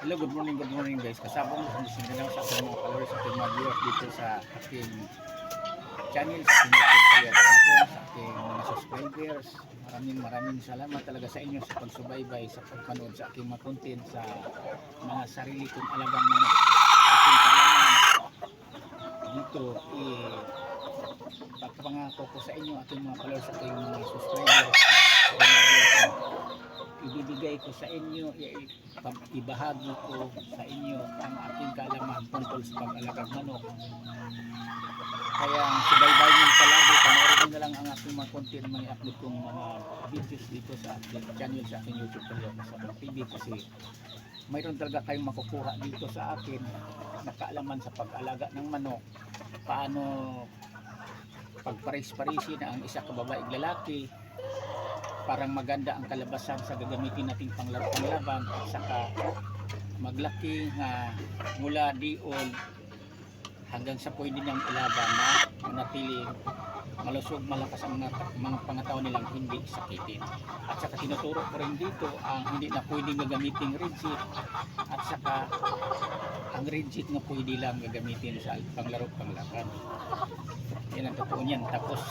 Hello, good morning guys. Kasabong sa dising na sa aking mga followers, sa aking mga viewers dito sa aking channel, sa aking YouTube channel, sa aking mga subscribers. Maraming salamat talaga sa inyo sa pagsubaybay, sa pagpanood sa aking mga content sa mga sarili kong alagang manok. Aking kalaman dito, pagpangako ko sa inyo, aking mga followers, sa aking mga subscribers, ibibigay ko sa inyo, ibahagi ko sa inyo ang aking kaalaman tungkol sa pag-alagang manok. Kaya subaybayan niyo palagi, panoorin na lang ang aking mga content, mga upload kong mga videos dito sa aking channel, sa aking YouTube channel, sa TV, kasi mayroon talaga kayong makukuha dito sa akin na kaalaman sa pag-alaga ng manok, paano pagparis-parisin ang isa ka babaeng lalaki, parang maganda ang kalabasan sa gagamitin nating panglaban, at saka maglaki nga mula diol hanggang sa pwede niyang ilaban na manatiling malusog, malakas ang mga pangatawan nilang hindi sakitin. At saka tinuturo ko rin dito ang hindi na pwedeng gagamitin rigid, at saka ang rigid nga pwede lang gagamitin sa panglaro panglaban. Yan ang totoo niyan. Tapos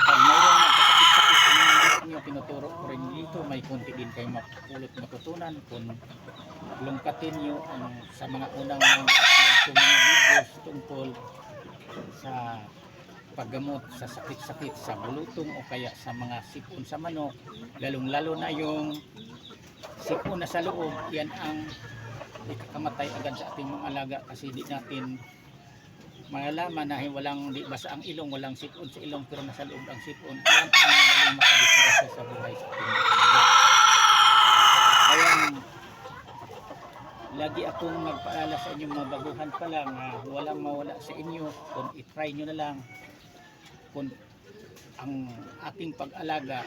pag mayroong nagkasakit-sakit sa mga anak nyo, tinuturo ko rin dito, may konti din kayong mapulot matutunan kung lungkatin nyo sa mga unang mga videos tungkol sa paggamot sa sakit-sakit sa bulutong o kaya sa mga sipon sa manok, lalong-lalo na yung sipon na sa loob. Yan ang ikakamatay agad sa ating mga alaga, kasi di natin malalaman na walang, di basa ang ilong, walang sipon sa ilong pero nasa loob ang sipon. Yan ang madaling makadisgrasya sa buhay sa ating mga alaga. Kaya lagi akong nagpaalala sa inyo mga baguhan pa lang, walang mawala sa inyo kung itry nyo na lang. Kung ang aking pag-alaga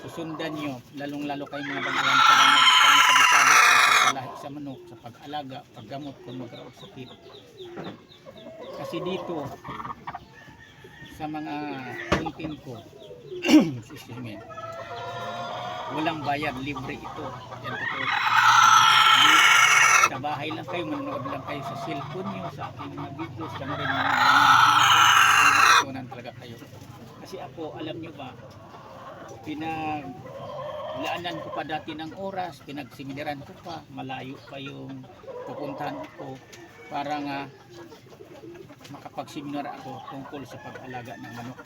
susundan nyo, lalong-lalo kayo mga baguhan pa lang, kabisado sa pagpalahi sa manok, sa pag-alaga, paggamot kung magkaroon sakit. Kasi dito sa mga content ko walang bayad, libre ito. Yan totoo. Sa bahay lang kayo, manonood lang kayo sa cellphone nyo, sa aking mga videos, kano rin mga natutunan talaga kayo. Kasi ako, alam nyo ba, laanan ko pa dati ng oras, pinagsiminiran ko pa, malayo pa yung pupuntahan ko para nga makapagseminar ako tungkol sa pag-alaga ng manok.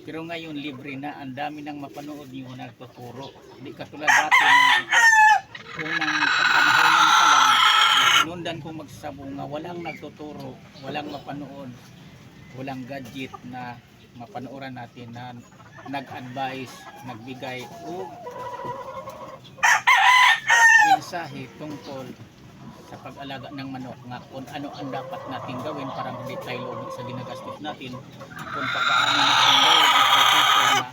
Pero ngayon libre na, ang dami nang mapanood nyo nagtuturo. Hindi katulad dati ng unang pagkamahonan pa lang, sinundan kong magsasabunga, walang nagtuturo, walang mapanood, walang gadget na mapanooran natin na nag-advise, nagbigay o mensahe tungkol sa pag-alaga ng manok, nga kung ano ang dapat natin gawin para hindi tayo lugi sa ginagastos natin, kung paano natin gawin na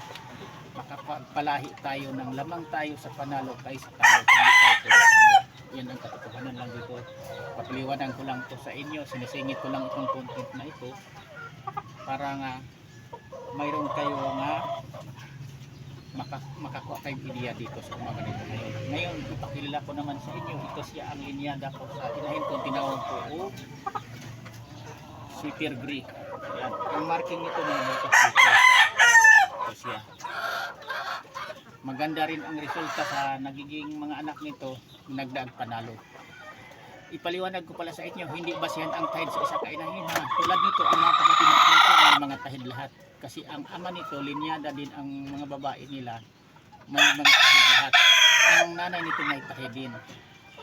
makapagpalahi tayo ng lamang tayo sa panalo kaysa talo, hindi tayo puro talo. Yan ang katotohanan lang dito. Papaliwanan ko lang to sa inyo, sinisingit ko lang itong content na ito para nga mayroon kayo nga makakuha kayong ideya dito sa mga ganito ngayon. Ngayon, ipakilala ko naman sa inyo, ito siya ang linyada ko sa inahin kong tinawag ko o Sweeper Grey. Yan. Ang marking nito mga bukas dito. Ito siya. Maganda rin ang resulta sa nagiging mga anak nito, nagdaag panalo. Ipaliwanag ko pala sa inyo, hindi basihan ang tahid sa isa kainahin ha. Tulad nito, ang mga kapatid nito may mga tahid lahat. Kasi ang ama nito, linyada din ang mga babae nila, may mga tahid lahat. Ang nanay nito may tahid din.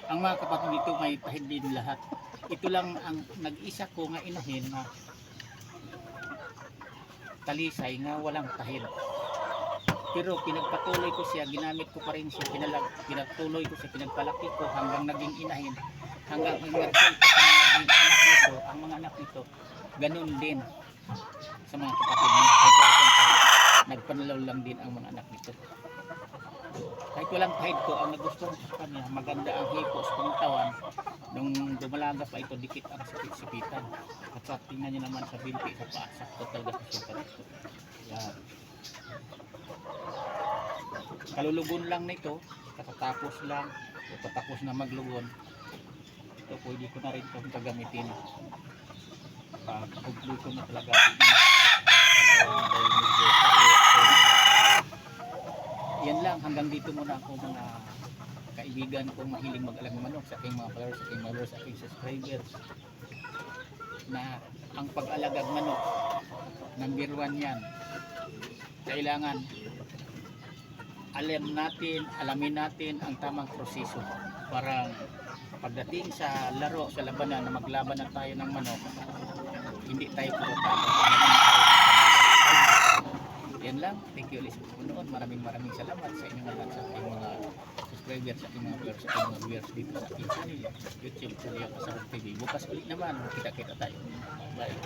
Ang mga kapatid nito may tahid din lahat. Ito lang ang nag-isa ko nga inahin na talisay nga walang tahid. Pero pinagpatuloy ko siya, ginamit ko pa rin siya, pinagtuloy ko siya, pinagpalaki ko hanggang naging inahin, hanggang resulta sa mga naging anak nito, ang mga anak nito, ganun din sa mga kapatid niya. Nagpanalaw lang din ang mga anak nito. Kahit walang kahit ko, ang nagustuhan sa kanya, maganda ang hipo sa pantawan. Nung dumalaga pa ito, dikit ang sakit-sikitan. At sa tingnan niyo naman sa binti, sa paa, sakto talaga sa sukat ito. Yan. Kalulugon lang nito, katatapos lang, So, patapos na maglugon, ito pwede ko na rin itong gagamitin. Pag-conclude ko na talaga. Yan lang, hanggang dito muna ako mga kaibigan kong mahiling mag-alang manok, sa aking mga followers, sa aking viewers, sa aking subscribers, na ang pag-alagag manok, number 1 yan. Kailangan alamin natin ang tamang proseso para pagdating sa laro, sa labanan na maglaban na tayo ng manok, hindi tayo kurotado. Yan lang. Thank you ulit sa panonood. Maraming salamat sa inyong lahat, sa aking mga subscribers, sa aking mga viewers, sa aking mga viewers dito sa aking channel YouTube, Julio Pasarog TV. Bukas ulit naman, kita-kita tayo. Bye.